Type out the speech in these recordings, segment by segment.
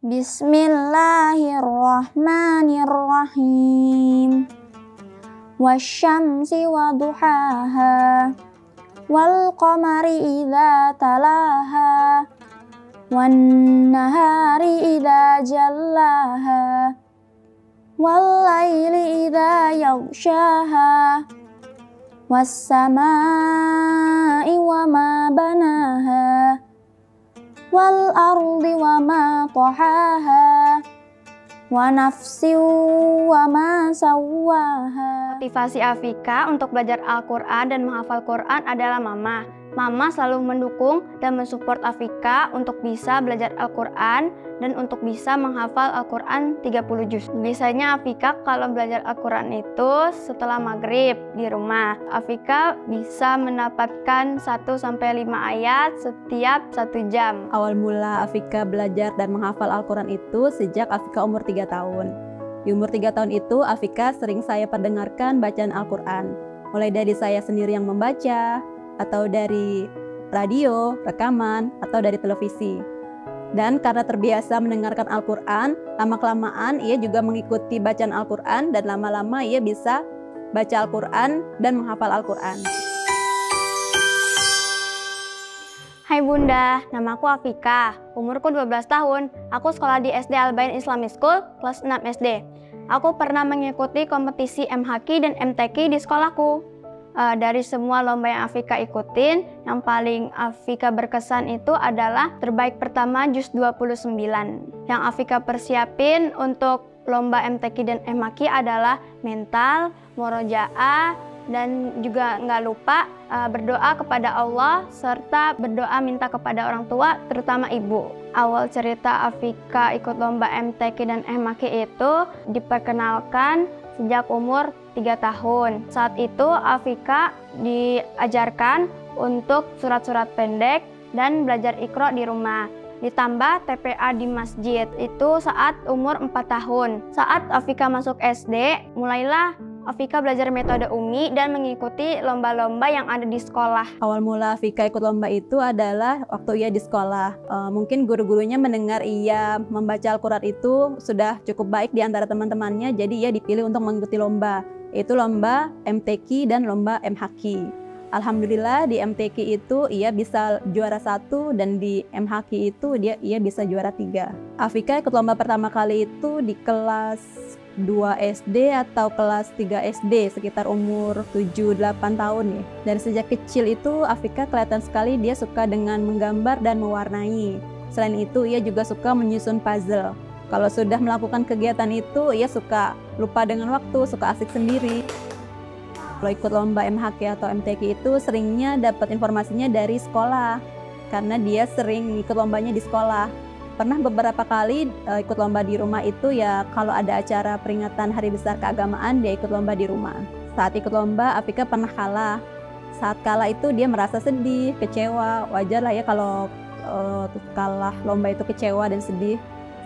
Bismillahirrahmanirrahim. Wasyamsi waduhaha, wal qamari idza talaha, wan nahari idza jallaha, wal laili idza yaghshaha, was samai wa ma banaha, wal ardi wa ma tahaha, wa nafsin wa ma sawwaha. Motivasi Afika untuk belajar Al-Quran dan menghafal Quran adalah Mama. Mama selalu mendukung dan mensupport Afika untuk bisa belajar Al-Quran dan untuk bisa menghafal Al-Quran 30 juz. Biasanya Afika kalau belajar Al-Quran itu setelah maghrib di rumah. Afika bisa mendapatkan 1-5 ayat setiap 1 jam. Awal mula Afika belajar dan menghafal Al-Quran itu sejak Afika umur 3 tahun. Di umur 3 tahun itu Afika sering saya perdengarkan bacaan Al-Quran. Mulai dari saya sendiri yang membaca, atau dari radio, rekaman, atau dari televisi. Dan karena terbiasa mendengarkan Al-Quran, lama-kelamaan ia juga mengikuti bacaan Al-Quran dan lama-lama ia bisa baca Al-Quran dan menghafal Al-Quran. Hai Bunda, namaku Afika, umurku 12 tahun, aku sekolah di SD Al-Bayan Islamic School, kelas 6 SD. Aku pernah mengikuti kompetisi MHQ dan MTQ di sekolahku. Dari semua lomba yang Afika ikutin, yang paling Afika berkesan itu adalah terbaik pertama juz 29. Yang Afika persiapin untuk lomba MTQ dan MHQ adalah mental, murojaah, dan juga nggak lupa berdoa kepada Allah serta berdoa minta kepada orang tua, terutama ibu. Awal cerita Afika ikut lomba MTQ dan MHQ itu diperkenalkan sejak umur 3 tahun. Saat itu Afika diajarkan untuk surat-surat pendek dan belajar Iqra di rumah. Ditambah TPA di masjid itu saat umur 4 tahun. Saat Afika masuk SD, mulailah Afika belajar metode Umi dan mengikuti lomba-lomba yang ada di sekolah. Awal mula Afika ikut lomba itu adalah waktu ia di sekolah. Mungkin guru-gurunya mendengar ia membaca Al-Quran itu sudah cukup baik di antara teman-temannya, jadi ia dipilih untuk mengikuti lomba, yaitu lomba MTQ dan lomba MHQ. Alhamdulillah di MTQ itu ia bisa juara 1 dan di MHQ itu ia bisa juara 3. Afika ikut lomba pertama kali itu di kelas 2 SD atau kelas 3 SD, sekitar umur 7-8 tahun ya. Dari sejak kecil itu Afika kelihatan sekali dia suka dengan menggambar dan mewarnai. Selain itu ia juga suka menyusun puzzle. Kalau sudah melakukan kegiatan itu ia suka lupa dengan waktu, suka asik sendiri. Kalau ikut lomba MHQ atau MTQ itu seringnya dapat informasinya dari sekolah, karena dia sering ikut lombanya di sekolah. Pernah beberapa kali ikut lomba di rumah itu ya kalau ada acara peringatan Hari Besar Keagamaan dia ikut lomba di rumah. Saat ikut lomba Afika pernah kalah. Saat kalah itu dia merasa sedih, kecewa. Wajar lah ya kalau kalah lomba itu kecewa dan sedih.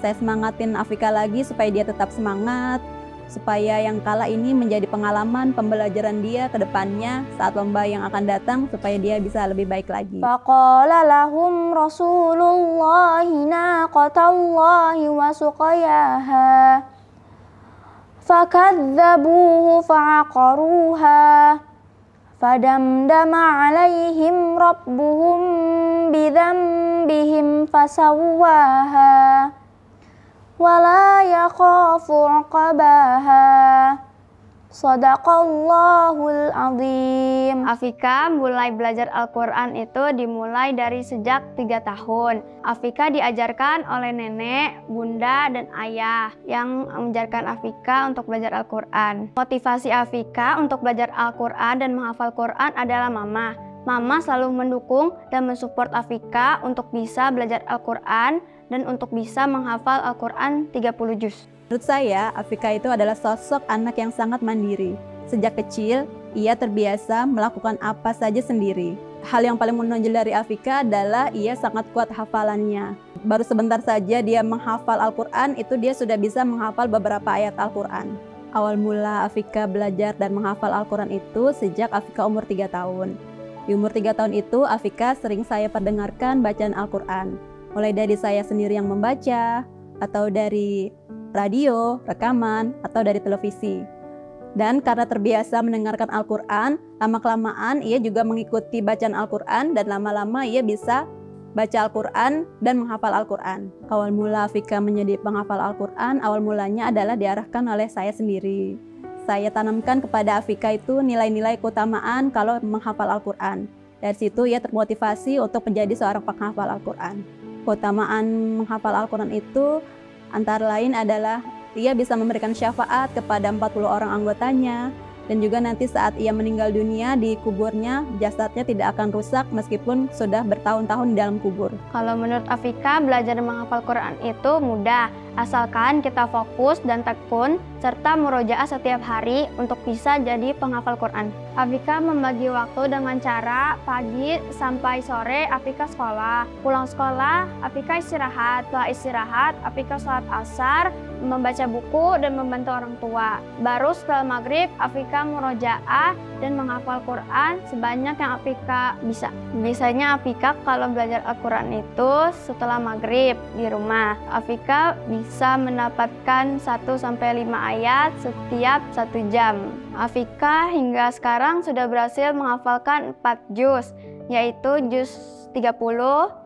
Saya semangatin Afika lagi supaya dia tetap semangat, supaya yang kalah ini menjadi pengalaman pembelajaran dia ke depannya saat lomba yang akan datang supaya dia bisa lebih baik lagi. Faqala lahum Rasulullahi naqatallahi wa suqayaha fakadzabuhu fa'aqaruha fadamdama alaihim rabbuhum bidzambihim fasawwaha wala yakhafu 'uqbaha. Shadaqallahul azim. Afika mulai belajar Al-Quran itu dimulai dari sejak 3 tahun. Afika diajarkan oleh nenek, bunda, dan ayah yang mengajarkan Afika untuk belajar Al-Quran. Motivasi Afika untuk belajar Al-Quran dan menghafal Quran adalah Mama. Mama selalu mendukung dan mensupport Afika untuk bisa belajar Al-Quran dan untuk bisa menghafal Al-Quran 30 juz. Menurut saya, Afika itu adalah sosok anak yang sangat mandiri. Sejak kecil, ia terbiasa melakukan apa saja sendiri. Hal yang paling menonjol dari Afika adalah ia sangat kuat hafalannya. Baru sebentar saja dia menghafal Al-Quran, itu dia sudah bisa menghafal beberapa ayat Al-Quran. Awal mula Afika belajar dan menghafal Al-Quran itu sejak Afika umur 3 tahun. Di umur 3 tahun itu, Afika sering saya perdengarkan bacaan Al-Quran. Mulai dari saya sendiri yang membaca, atau dari radio, rekaman, atau dari televisi. Dan karena terbiasa mendengarkan Al-Quran, lama-kelamaan ia juga mengikuti bacaan Al-Quran dan lama-lama ia bisa baca Al-Quran dan menghafal Al-Quran. Awal mula Afika menjadi penghafal Al-Quran, awal mulanya adalah diarahkan oleh saya sendiri. Saya tanamkan kepada Afika itu nilai-nilai keutamaan kalau menghafal Al-Quran. Dari situ ia termotivasi untuk menjadi seorang penghafal Al-Quran. Keutamaan menghafal Al-Quran itu antara lain adalah ia bisa memberikan syafaat kepada 40 orang anggotanya, dan juga nanti saat ia meninggal dunia di kuburnya, jasadnya tidak akan rusak meskipun sudah bertahun-tahun di dalam kubur. Kalau menurut Afika, belajar menghafal Quran itu mudah, asalkan kita fokus dan tekun, serta murojaah setiap hari untuk bisa jadi penghafal Quran. Afika membagi waktu dengan cara pagi sampai sore Afika sekolah. Pulang sekolah, Afika istirahat. Setelah istirahat, Afika sholat asar, membaca buku dan membantu orang tua. Baru setelah maghrib, Afika murojaah dan menghafal Quran sebanyak yang Afika bisa. Biasanya Afika kalau belajar Al-Quran itu setelah maghrib di rumah. Afika bisa mendapatkan 1-5 ayat setiap 1 jam. Afika hingga sekarang sudah berhasil menghafalkan 4 juz, yaitu juz 30,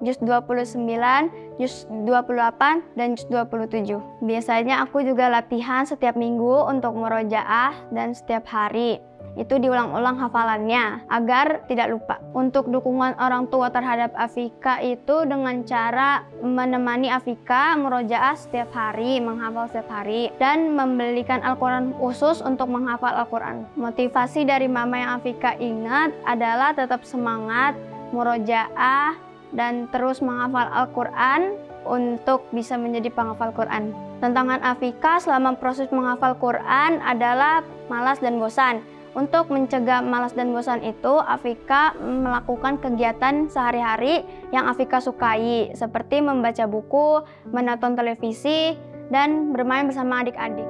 juz 29, juz 28, dan juz 27. Biasanya aku juga latihan setiap minggu untuk murojaah dan setiap hari. Itu diulang-ulang hafalannya agar tidak lupa. Untuk dukungan orang tua terhadap Afika itu dengan cara menemani Afika murojaah setiap hari, menghafal setiap hari, dan membelikan Al-Quran khusus untuk menghafal Al-Quran. Motivasi dari mama yang Afika ingat adalah tetap semangat, murojaah, dan terus menghafal Al-Quran untuk bisa menjadi penghafal Quran. Tantangan Afika selama proses menghafal Quran adalah malas dan bosan. Untuk mencegah malas dan bosan itu, Afika melakukan kegiatan sehari-hari yang Afika sukai, seperti membaca buku, menonton televisi, dan bermain bersama adik-adik.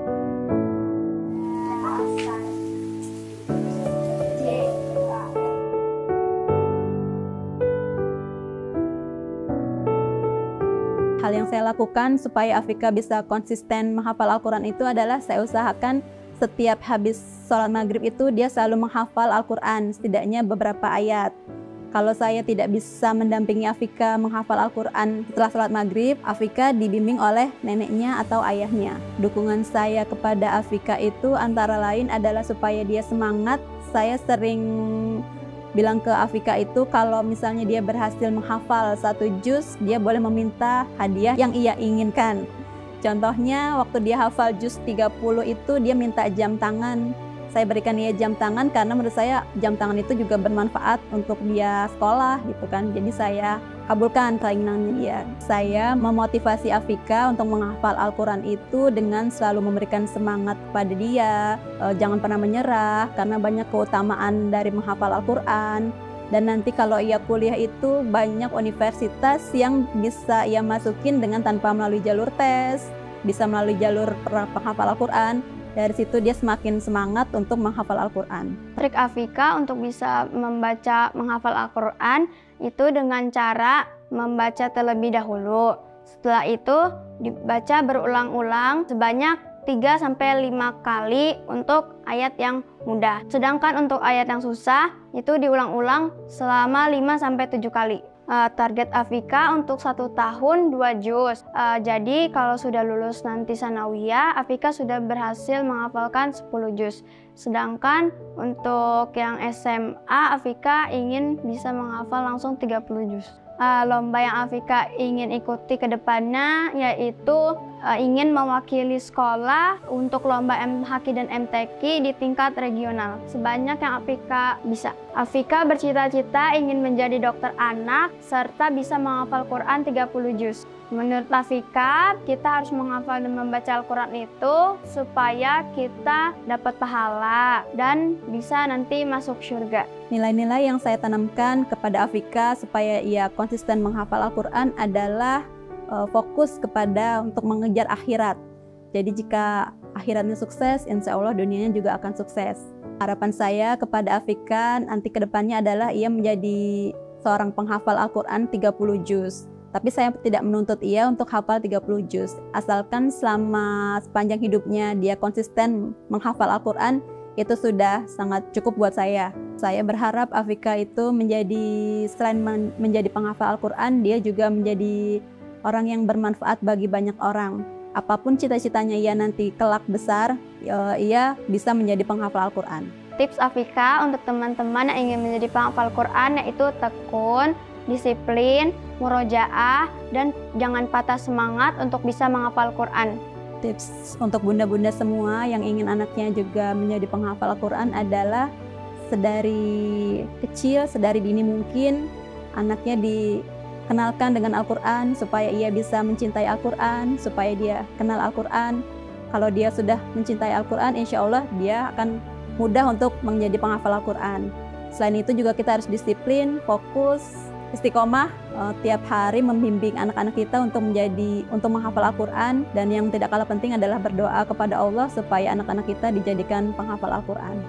Hal yang saya lakukan supaya Afika bisa konsisten menghafal Al-Quran itu adalah saya usahakan setiap habis sholat maghrib itu dia selalu menghafal Al-Quran, setidaknya beberapa ayat. Kalau saya tidak bisa mendampingi Afika menghafal Al-Quran setelah sholat maghrib, Afika dibimbing oleh neneknya atau ayahnya. Dukungan saya kepada Afika itu antara lain adalah supaya dia semangat. Saya sering bilang ke Afika itu kalau misalnya dia berhasil menghafal 1 juz, dia boleh meminta hadiah yang ia inginkan. Contohnya waktu dia hafal juz 30 itu dia minta jam tangan. Saya berikan dia jam tangan karena menurut saya jam tangan itu juga bermanfaat untuk dia sekolah gitu kan. Jadi saya kabulkan keinginannya dia. Saya memotivasi Afika untuk menghafal Al-Quran itu dengan selalu memberikan semangat kepada dia. Jangan pernah menyerah karena banyak keutamaan dari menghafal Al-Quran. Dan nanti kalau ia kuliah itu banyak universitas yang bisa ia masukin dengan tanpa melalui jalur tes, bisa melalui jalur penghafal Al-Quran. Dari situ dia semakin semangat untuk menghafal Al-Quran. Trik Afika untuk bisa menghafal Al-Quran itu dengan cara membaca terlebih dahulu. Setelah itu dibaca berulang-ulang sebanyak 3-5 kali untuk ayat yang mudah. Sedangkan untuk ayat yang susah itu diulang-ulang selama 5-7 kali. Target Afika untuk 1 tahun 2 juz. Jadi kalau sudah lulus nanti sanawiyah, Afika sudah berhasil menghafalkan 10 juz. Sedangkan untuk yang SMA, Afika ingin bisa menghafal langsung 30 juz. Lomba yang Afika ingin ikuti ke depannya yaitu ingin mewakili sekolah untuk lomba MHQ dan MTQ di tingkat regional sebanyak yang Afika bisa. Afika bercita-cita ingin menjadi dokter anak serta bisa menghafal Quran 30 juz. Menurut Afika, kita harus menghafal dan membaca Al-Quran itu supaya kita dapat pahala dan bisa nanti masuk surga. Nilai-nilai yang saya tanamkan kepada Afika supaya ia konsisten menghafal Al-Quran adalah fokus kepada untuk mengejar akhirat. Jadi jika akhiratnya sukses, insya Allah dunianya juga akan sukses. Harapan saya kepada Afika nanti ke depannya adalah ia menjadi seorang penghafal Al-Quran 30 juz. Tapi saya tidak menuntut ia untuk hafal 30 juz. Asalkan selama sepanjang hidupnya dia konsisten menghafal Al-Quran, itu sudah sangat cukup buat saya. Saya berharap Afika itu selain menjadi penghafal Al-Quran, dia juga menjadi orang yang bermanfaat bagi banyak orang. Apapun cita-citanya ia nanti kelak besar, ia bisa menjadi penghafal Al-Quran. Tips Afika untuk teman-teman yang ingin menjadi penghafal Quran yaitu tekun, disiplin, murojaah, dan jangan patah semangat untuk bisa menghafal Quran. Tips untuk bunda-bunda semua yang ingin anaknya juga menjadi penghafal Al-Quran adalah sedari kecil, sedari dini mungkin anaknya dikenalkan dengan Al-Quran supaya ia bisa mencintai Al-Quran, supaya dia kenal Al-Quran. Kalau dia sudah mencintai Al-Quran, insya Allah dia akan mudah untuk menjadi penghafal Al-Quran. Selain itu juga kita harus disiplin, fokus, istiqomah tiap hari membimbing anak-anak kita untuk menghafal Al-Quran, dan yang tidak kalah penting adalah berdoa kepada Allah supaya anak-anak kita dijadikan penghafal Al-Quran.